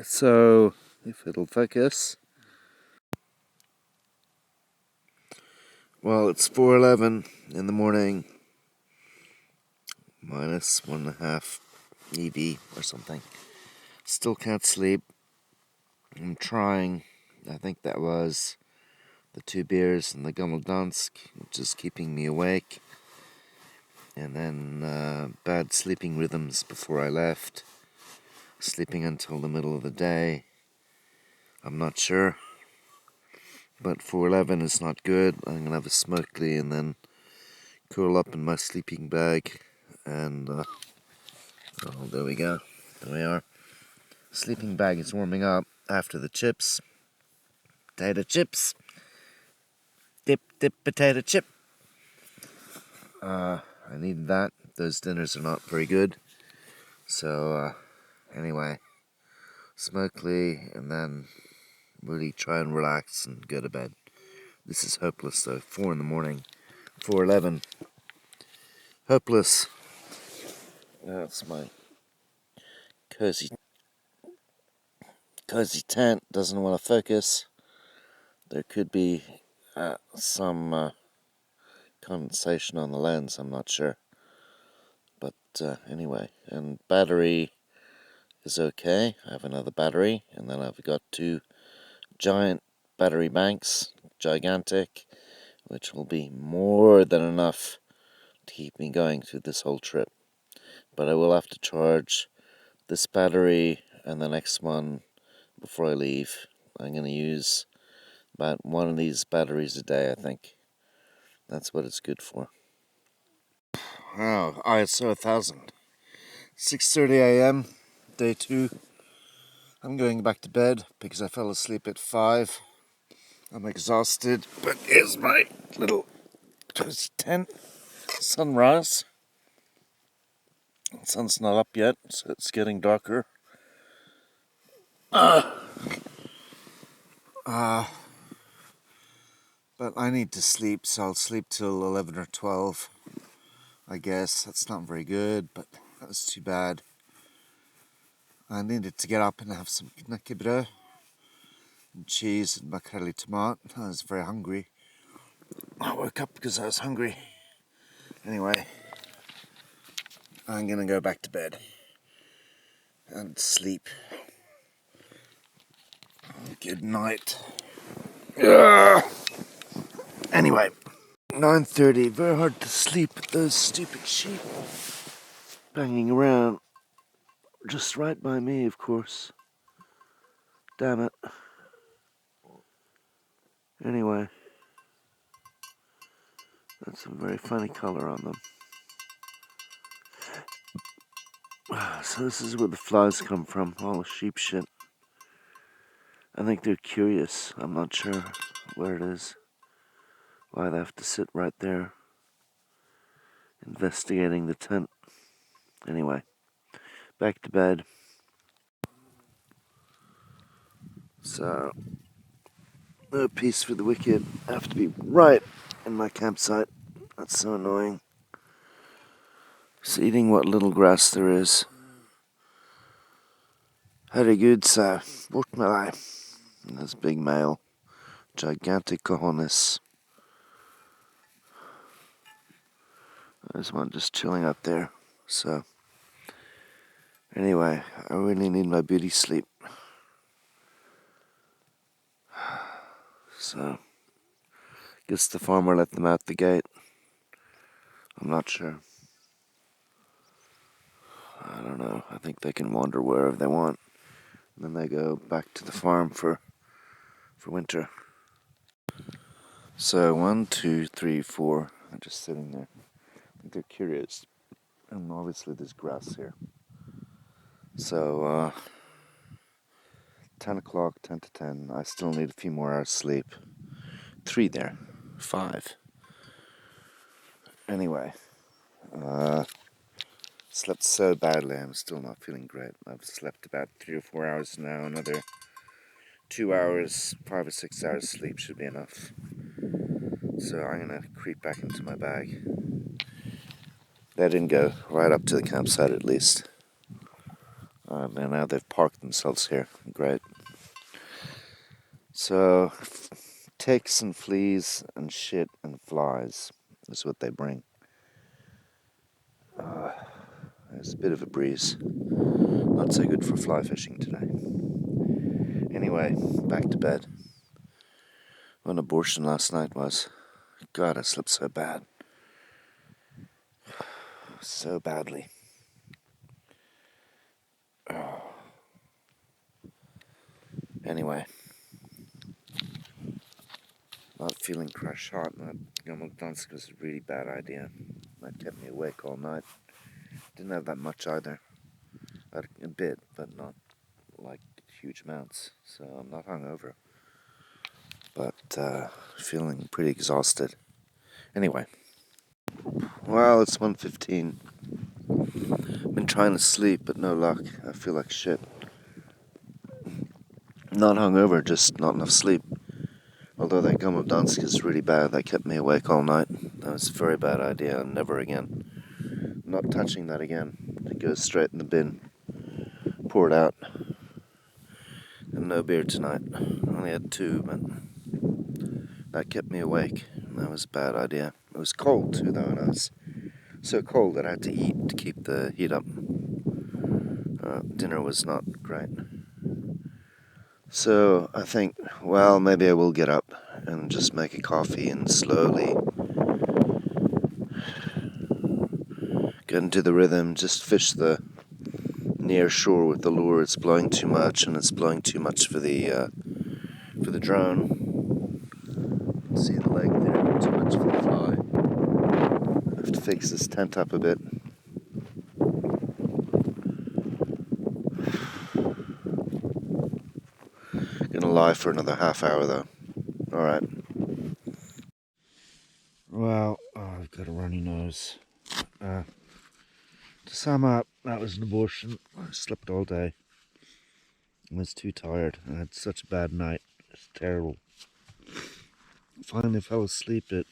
So, if it'll focus. Well, it's 4:11 in the morning, minus 1.5 EV or something. Still can't sleep. I'm trying. I think that was the 2 beers and the Gummeldansk, which is keeping me awake. And then bad sleeping rhythms before I left. Sleeping until the middle of the day. I'm not sure. But 4:11 is not good. I'm going to have a Smoky and then curl up in my sleeping bag. And, oh, there we go. There we are. Sleeping bag is warming up after the chips. Potato chips. Dip, potato chip. I needed that. Those dinners are not very good. So, anyway, Smoky and then really try and relax and go to bed. This is hopeless though. 4 in the morning. 4:11. Hopeless. That's my cozy tent. Doesn't want to focus. There could be some condensation on the lens. I'm not sure. But anyway, and battery is okay. I have another battery, and then I've got 2 giant battery banks, gigantic, which will be more than enough to keep me going through this whole trip. But I will have to charge this battery and the next one before I leave. I'm going to use about 1 of these batteries a day, I think. That's what it's good for. Wow, ISO 1000. 6:30 a.m., day 2. I'm going back to bed because I fell asleep at 5. I'm exhausted, but here's my little cozy tent. Sunrise. The sun's not up yet, so it's getting darker. But I need to sleep, so I'll sleep till 11 or 12. I guess that's not very good, but that's too bad. I needed to get up and have some knäckebröd and cheese and makreli tomat. I was very hungry. I woke up because I was hungry. Anyway, I'm gonna go back to bed and sleep. Good night. Anyway, 9:30. Very hard to sleep with those stupid sheep banging around. Just right by me, of course. Damn it. Anyway, that's a very funny color on them. So this is where the flies come from, all the sheep shit. I think they're curious. I'm not sure where it is. Why they have to sit right there investigating the tent. Anyway, back to bed. So, no peace for the wicked. I have to be right in my campsite. That's so annoying. Just eating what little grass there is. Herregud, så bort med dig. This big male. Gigantic cojones. There's one just chilling up there. So, anyway, I really need my beauty sleep. So, guess the farmer let them out the gate. I'm not sure. I don't know. I think they can wander wherever they want. And then they go back to the farm for winter. So 1, 2, 3, 4. They're just sitting there. I think they're curious. And obviously there's grass here. So 10 o'clock, 10 to 10. I still need a few more hours sleep. 3 there. 5. Anyway. Slept so badly, I'm still not feeling great. I've slept about 3 or 4 hours now. Another 2 hours, 5 or 6 hours sleep should be enough. So I'm gonna creep back into my bag. That didn't go right up to the campsite at least. Man, now they've parked themselves here. Great. So, ticks and fleas and shit and flies is what they bring. There's a bit of a breeze. Not so good for fly fishing today. Anyway, back to bed. What an abortion last night was. God, I slept so bad. So badly. Anyway. Not feeling crush hot, and that Gammeldansk was a really bad idea. That kept me awake all night. Didn't have that much either. Had a bit, but not like huge amounts. So I'm not hungover. But feeling pretty exhausted. Anyway. Well, it's 1:15. Been trying to sleep, but no luck. I feel like shit. Not hungover, just not enough sleep. Although that Gammeldansk is really bad. That kept me awake all night. That was a very bad idea. Never again. Not touching that again. It goes straight in the bin. Pour it out. And no beer tonight. Only had 2, but that kept me awake. That was a bad idea. It was cold too, though, and I was so cold that I had to eat to keep the heat up. Dinner was not great. So I think, well, maybe I will get up and just make a coffee and slowly get into the rhythm, just fish the near shore with the lure. It's blowing too much, and it's blowing too much for the drone. See the leg there, too much for the fly. I have to fix this tent up a bit. Gonna lie for another half hour though. Alright. Well, I've got a runny nose. To sum up, that was an abortion. I slept all day. I was too tired. I had such a bad night. It's terrible. Finally fell asleep at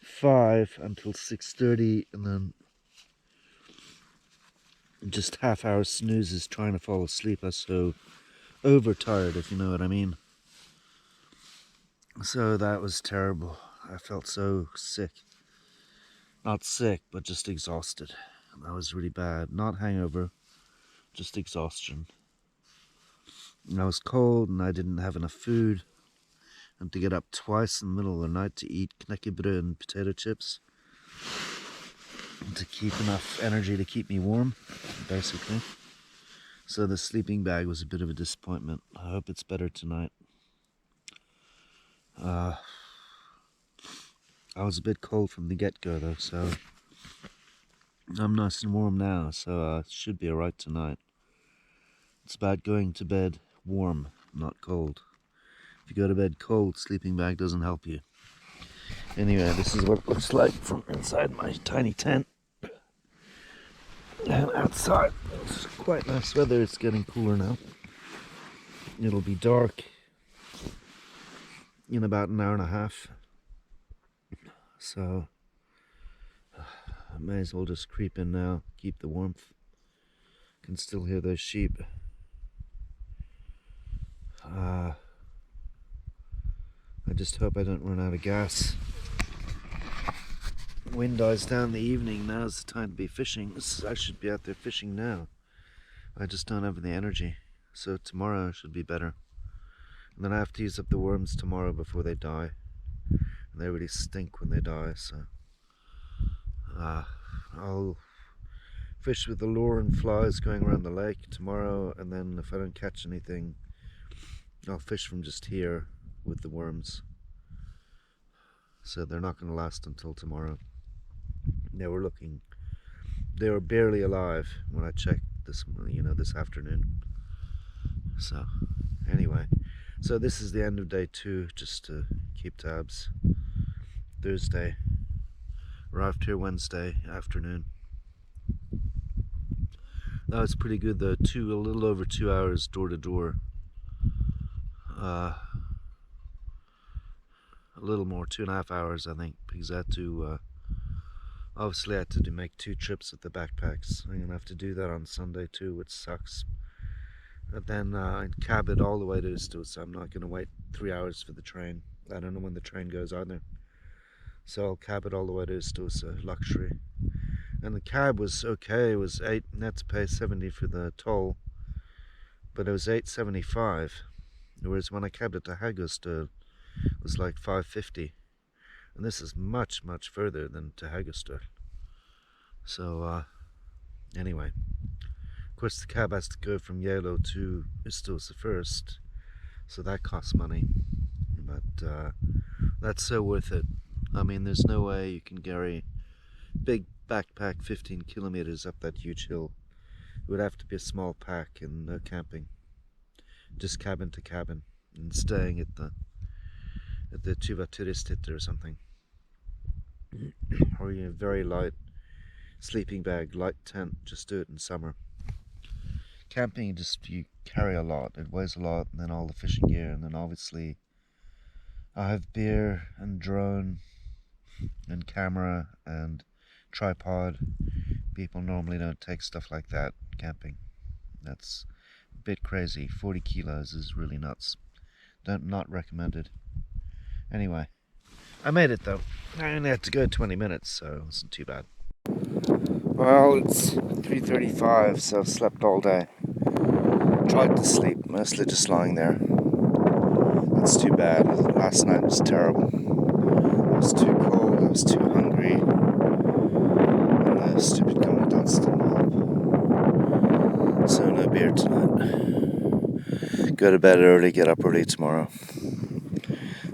5 until 6:30, and then just half-hour snoozes trying to fall asleep. I was so overtired, if you know what I mean. So that was terrible. I felt so sick. Not sick, but just exhausted. That was really bad. Not hangover, just exhaustion. And I was cold and I didn't have enough food. And to get up twice in the middle of the night to eat knäckebröd and potato chips. And to keep enough energy to keep me warm, basically. So the sleeping bag was a bit of a disappointment. I hope it's better tonight. I was a bit cold from the get-go though, so I'm nice and warm now, so it should be alright tonight. It's about going to bed warm, not cold. If you go to bed cold, sleeping bag doesn't help you. Anyway, this is what it looks like from inside my tiny tent. And outside, it's quite nice weather. It's getting cooler now. It'll be dark in about an hour and a half. So I may as well just creep in now, keep the warmth. Can still hear those sheep. I just hope I don't run out of gas. Wind dies down in the evening. Now's the time to be fishing. I should be out there fishing now. I just don't have the energy. So tomorrow should be better. And then I have to use up the worms tomorrow before they die. And they really stink when they die, so I'll fish with the lure and flies going around the lake tomorrow, and then if I don't catch anything, I'll fish from just here with the worms. So they're not going to last until tomorrow. They were barely alive when I checked this afternoon. So anyway, so this is the end of day 2, just to keep tabs. Thursday, arrived here Wednesday afternoon. That was pretty good though. A little over 2 hours door to door. A little more, 2.5 hours I think, because I had to Obviously I had to make 2 trips with the backpacks. I'm gonna have to do that on Sunday too, which sucks. But then I cab it all the way to Istu, so I'm not gonna wait 3 hours for the train. I don't know when the train goes either. So I'll cab it all the way to Istu, so luxury. And the cab was okay, it was 8 net to pay 70 for the toll, but it was 8.75. Whereas when I cabbed it to Hagusta, it was like 5.50. And this is much, much further than to Hagusta. So anyway, of course the cab has to go from Yalo to Istos first, so that costs money, but that's so worth it. I mean, there's no way you can carry big backpack 15 kilometers up that huge hill. It would have to be a small pack and no camping, just cabin to cabin and staying at the Tuva Turistit or something, or a very light sleeping bag, light tent. Just do it in summer. Camping, you carry a lot, it weighs a lot, and then all the fishing gear, and then obviously I have beer and drone and camera and tripod. People normally don't take stuff like that camping. That's a bit crazy. 40 kilos is really nuts. Not recommended. Anyway, I made it though. I only had to go 20 minutes, so it wasn't too bad. Well, it's 3:35, so I've slept all day. Tried to sleep, mostly just lying there. That's too bad. Last night was terrible. I was too cold, I was too hungry, and the stupid gum dance didn't help. So no beer tonight. Go to bed early, get up early tomorrow.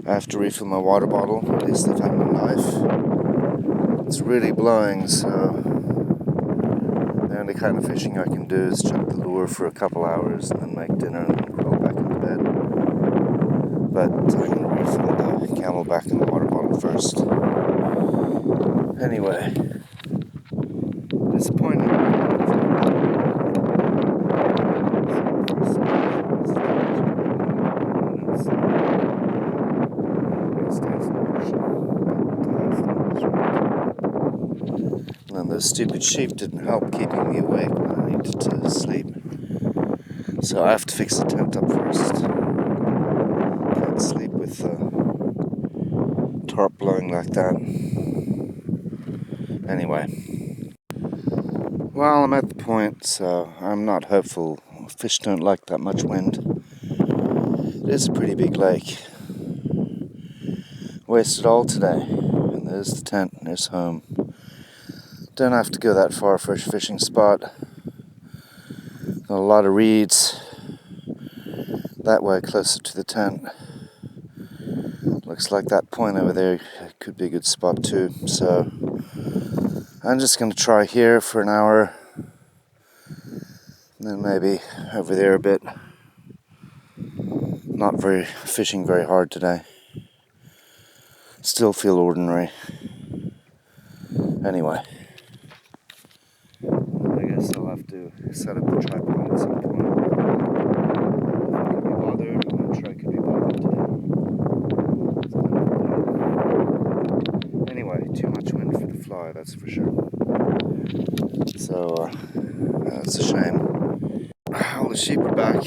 I have to refill my water bottle, at least I found my knife. It's really blowing, so the only kind of fishing I can do is chuck the lure for a couple hours and then make dinner and then crawl back into bed. But I'm going to refill the Camelback in the water bottle first. Anyway, disappointing. And those stupid sheep didn't help keeping me awake when I needed to sleep. So I have to fix the tent up first. Can't sleep with the tarp blowing like that. Anyway. Well, I'm at the point, so I'm not hopeful. Fish don't like that much wind. It is a pretty big lake. Wasted all today. And there's the tent, and there's home. Don't have to go that far for a fishing spot. Got a lot of reeds that way closer to the tent. Looks like that point over there could be a good spot too. So I'm just going to try here for an hour, and then maybe over there a bit. Not fishing very hard today. Still feel ordinary. Anyway, I guess I'll have to set up the tripod at some point. If I could be bothered, I'm not sure I could be bothered today. Anyway, too much wind for the fly, that's for sure. So, that's a shame. All the sheep are back.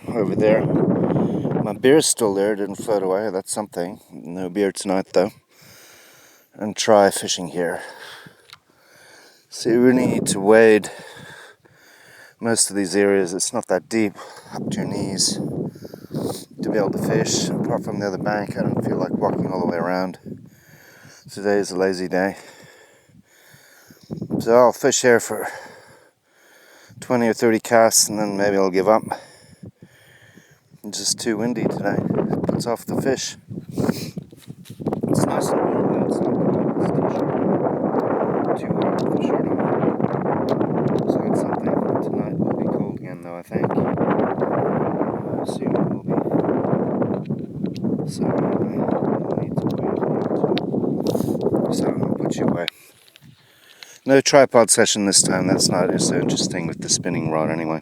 Over there. My beer's still there, didn't float away, that's something. No beer tonight though. And try fishing here. So you really need to wade most of these areas. It's not that deep, up to your knees, to be able to fish. Apart from the other bank, I don't feel like walking all the way around. Today is a lazy day. So I'll fish here for 20 or 30 casts and then maybe I'll give up. It's just too windy today. It puts off the fish. It's nice and warm though, it's not cold, it's too hot with the shirt on. So that's something. Tonight will be cold again though, I think. Soon it will be. So anyway, I'll need to wait. So I'll put you away. No tripod session this time, that's not so interesting with the spinning rod anyway.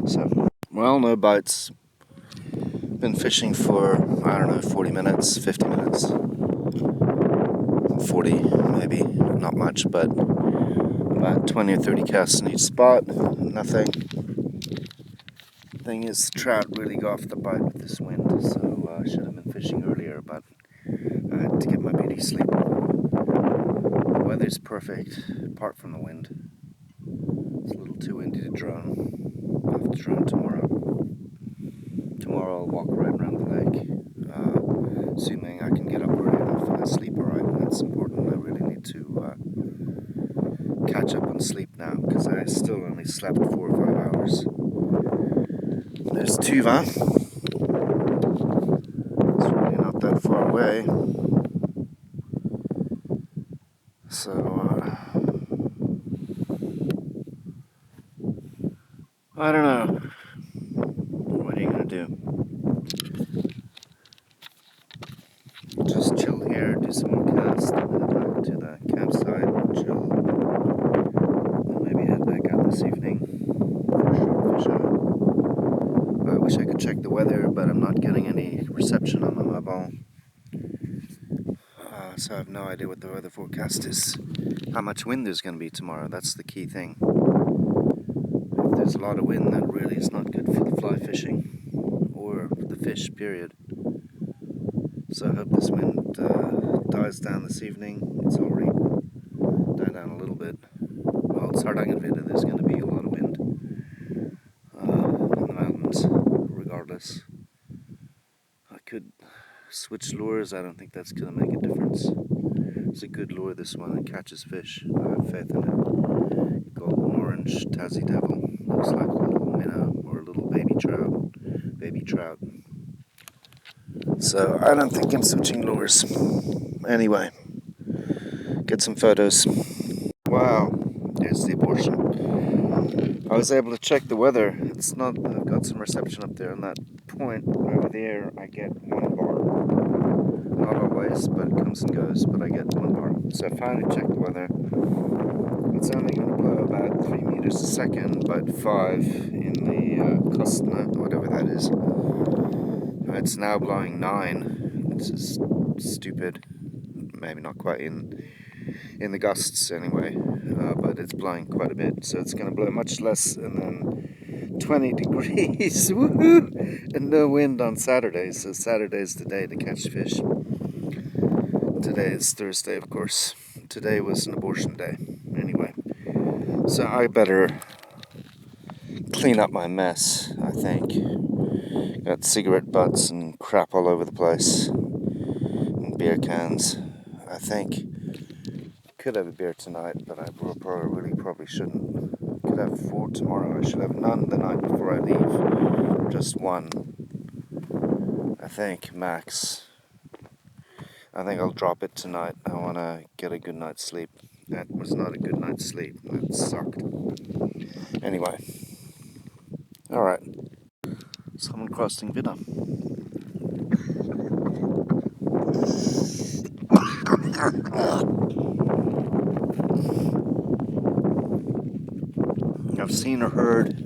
So, well, no bites. Been fishing for, I don't know, 40 minutes, 50 minutes. 40 maybe, not much, but about 20 or 30 casts in each spot, nothing. Thing is, trout really go off the bite with this wind, so I should have been fishing earlier, but I had to get my beauty sleep. The weather's perfect, apart from the wind. It's a little too windy to drone. I'll have to drone tomorrow. Tomorrow I'll walk right around the lake, assuming I can get up early enough and I sleep alright. That's important. I really need to catch up on sleep now, because I still only slept 4 or 5 hours. There's Tuva. It's really not that far away. So, I don't know. What are you gonna do? Just chill here, do some more casts, and head back to the campsite, chill, and maybe head back out this evening for a short fish out. I wish I could check the weather, but I'm not getting any reception on my mobile. So I have no idea what the weather forecast is. How much wind there's going to be tomorrow, that's the key thing. If there's a lot of wind, that really is not good for the fly fishing, or the fish, period. So I hope this wind dies down this evening. It's already died down a little bit. Well, it's Hardangervidda, there's going to be a lot of wind in the mountains, regardless. I could switch lures, I don't think that's going to make a difference. It's a good lure, this one, it catches fish. I have faith in it. Golden orange Tassie Devil. Looks like a little minnow or a little baby trout. So I don't think I'm switching lures. Anyway, get some photos. Wow, there's the abortion. I was able to check the weather. It's not, I've got some reception up there on that point over there. I get 1 bar. Not always, but it comes and goes, but I get 1 bar. So I finally checked the weather. It's only going to blow about 3 meters a second, but 5 in the Kostna, whatever that is. It's now blowing 9. This is stupid. Maybe not quite in the gusts anyway, but it's blowing quite a bit. So it's going to blow much less, and then 20 degrees, woohoo! And no wind on Saturday. So Saturday's the day to catch fish. Today is Thursday, of course. Today was an abortion day. Anyway, so I better clean up my mess, I think. Got cigarette butts and crap all over the place, and beer cans. I think could have a beer tonight, but I probably shouldn't. Could have 4 tomorrow. I should have none the night before I leave. Just 1, I think, max. I think I'll drop it tonight. I want to get a good night's sleep. That was not a good night's sleep. That sucked. Anyway. Alright. Someone crossing Vidda. I've seen or heard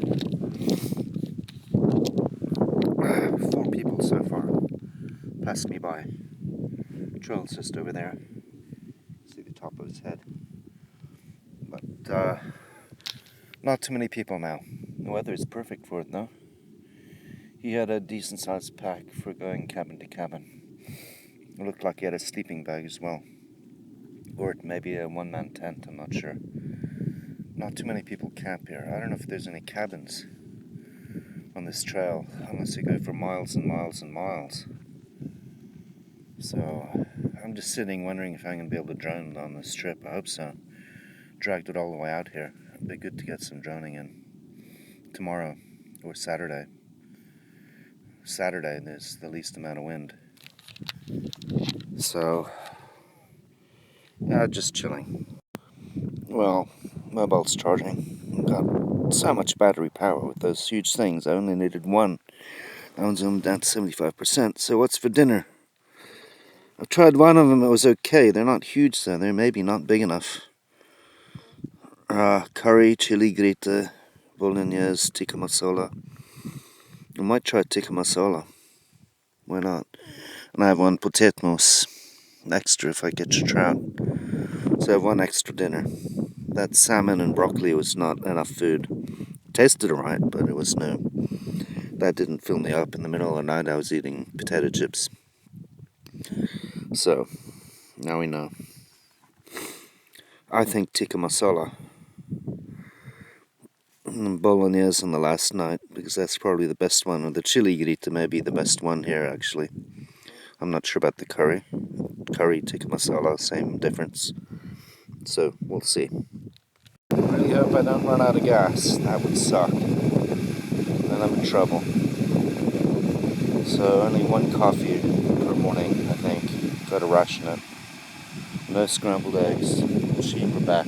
4 people so far passed me by. Trail's just over there. See the top of his head. But not too many people now. The weather is perfect for it, though. He had a decent sized pack for going cabin to cabin. It looked like he had a sleeping bag as well. Or it may be a one-man tent, I'm not sure. Not too many people camp here. I don't know if there's any cabins on this trail, unless you go for miles and miles and miles. So I'm just sitting wondering if I'm going to be able to drone on this trip. I hope so. Dragged it all the way out here. It'd be good to get some droning in tomorrow or Saturday. Saturday there's the least amount of wind. So yeah, just chilling. Well, mobile's charging. Got so much battery power with those huge things. I only needed 1. That one's only down to 75%. So what's for dinner? I've tried one of them, it was okay. They're not huge though, they're maybe not big enough. Curry, chili grita, bolognese, tikka masala. I might try tikka masala. Why not? And I have 1 potatoes. extra if I catch a trout. So I have one extra dinner. That salmon and broccoli was not enough food. Tasted alright, but it was no. That didn't fill me up. In the middle of the night I was eating potato chips. So, now we know. I think tikka masala and bolognese on the last night, because that's probably the best one. Or the chili grita may be the best one here, actually. I'm not sure about the curry. Curry, tikka masala, same difference. So, we'll see. I really hope I don't run out of gas. That would suck. Then I'm in trouble. So, only one coffee per morning, I think. Gotta ration it. No scrambled eggs. Sheep are back.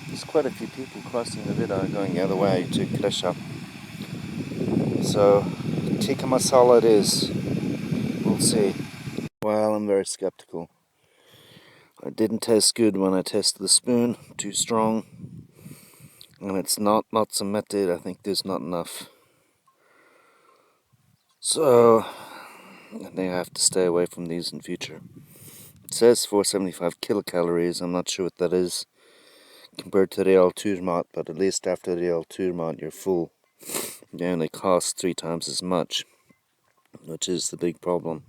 There's quite a few people crossing the Vida going the other way to Kresha. So, tikka masala it is. We'll see. Well, I'm very skeptical. It didn't taste good when I tested the spoon. Too strong. And it's not cemented. I think there's not enough. So, I think I have to stay away from these in future. It says 475 kilocalories. I'm not sure what that is compared to Real Tourmat, but at least after Real Tourmat you're full. They only cost 3 times as much, which is the big problem.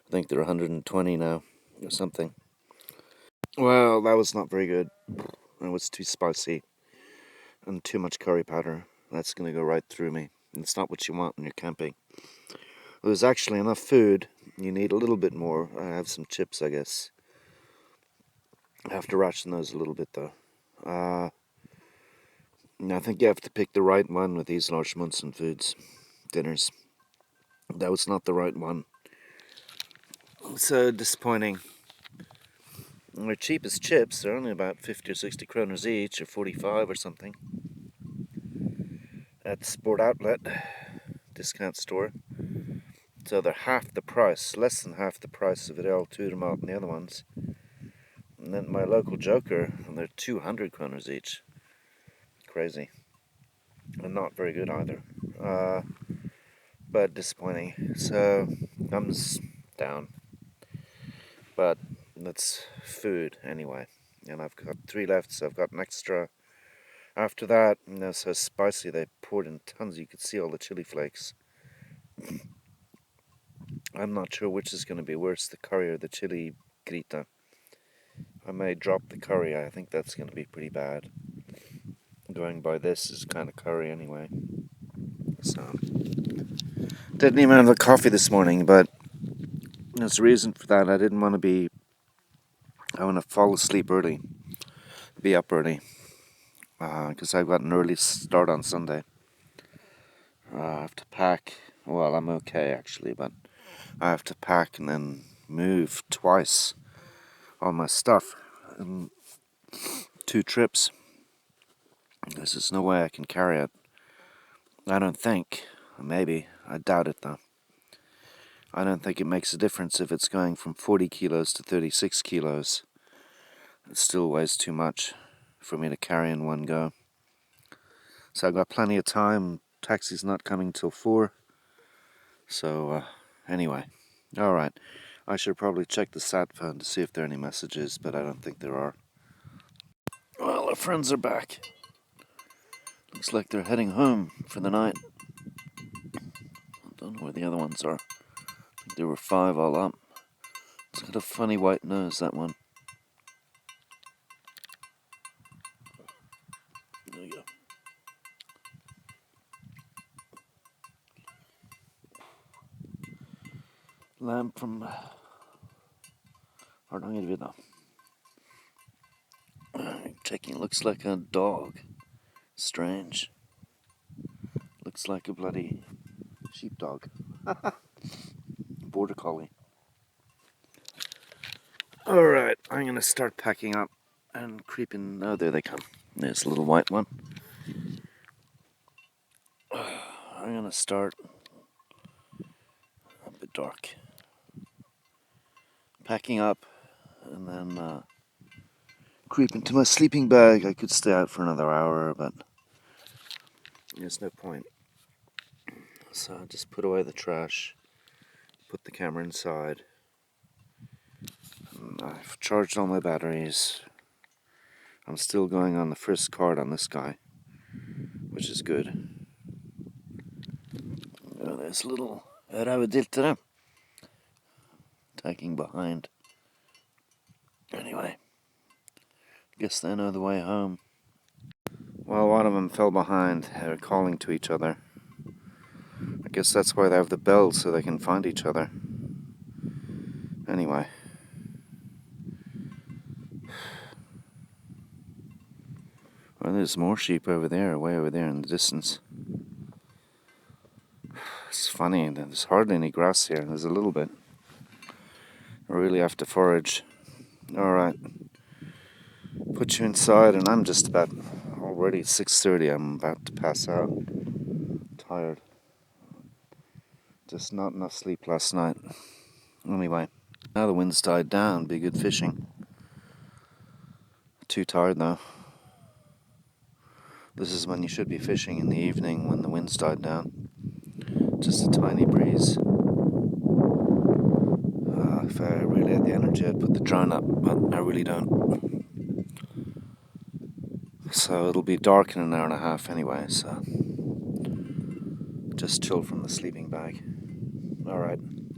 I think they're 120 now, or something. Well, that was not very good. It was too spicy and too much curry powder. That's going to go right through me. It's not what you want when you're camping. There's actually enough food. You need a little bit more. I have some chips, I guess. I have to ration those a little bit, though. I think you have to pick the right one with these large Munson foods dinners. That was not the right one. So disappointing. They're cheap as chips. They're only about 50 or 60 kroners each, or 45 or something. At the Sport Outlet discount store. So they're half the price, less than half the price of Real Tourmat and the other ones. And then my local Joker, and they're 200 kroners each. Crazy. And not very good either. But disappointing. So, thumbs down. But that's food anyway. And I've got 3 left, so I've got an extra. After that, they're so spicy, they poured in tons. You could see all the chili flakes. I'm not sure which is going to be worse, the curry or the chili grita. I may drop the curry. I think that's going to be pretty bad. Going by this is kind of curry anyway. So, didn't even have the coffee this morning, but there's a reason for that. I want to fall asleep early, be up early, because I've got an early start on Sunday. I have to pack. Well, I'm okay actually, but I have to pack and then move twice all my stuff in 2 trips. There's no way I can carry it. I don't think. Maybe. I doubt it though. I don't think it makes a difference if it's going from 40 kilos to 36 kilos. It still weighs too much for me to carry in one go. So I've got plenty of time. Taxi's not coming till 4. So, anyway. Alright. I should probably check the sat phone to see if there are any messages, but I don't think there are. Well, our friends are back. Looks like they're heading home for the night. I don't know where the other ones are. I think there were 5 all up. It's got a funny white nose, that one. There you go. Lamb from Hardangervidda. Checking, looks like a dog. Strange. Looks like a bloody sheepdog. Border collie. Alright, I'm gonna start packing up and creeping. Oh, there they come. There's a little white one. I'm gonna start a bit dark. Packing up and then creep into my sleeping bag. I could stay out for another hour, but there's no point. So I just put away the trash, put the camera inside, I've charged all my batteries. I'm still going on the first card on this guy, which is good. Oh, there's a little Ravediltere tagging behind. Anyway, guess they know the way home. Well, one of them fell behind. They're calling to each other. I guess that's why they have the bell, so they can find each other. Anyway. Well, there's more sheep over there, way over there in the distance. It's funny, there's hardly any grass here. There's a little bit. I really have to forage. Alright. Put you inside, and I'm just about already 6:30. I'm about to pass out. Tired. Just not enough sleep last night. Anyway, now the wind's died down. Be good fishing. Too tired though. This is when you should be fishing, in the evening when the wind's died down. Just a tiny breeze. If I really had the energy, I'd put the drone up, but I really don't. So it'll be dark in an hour and a half anyway, so just chill from the sleeping bag. Alright.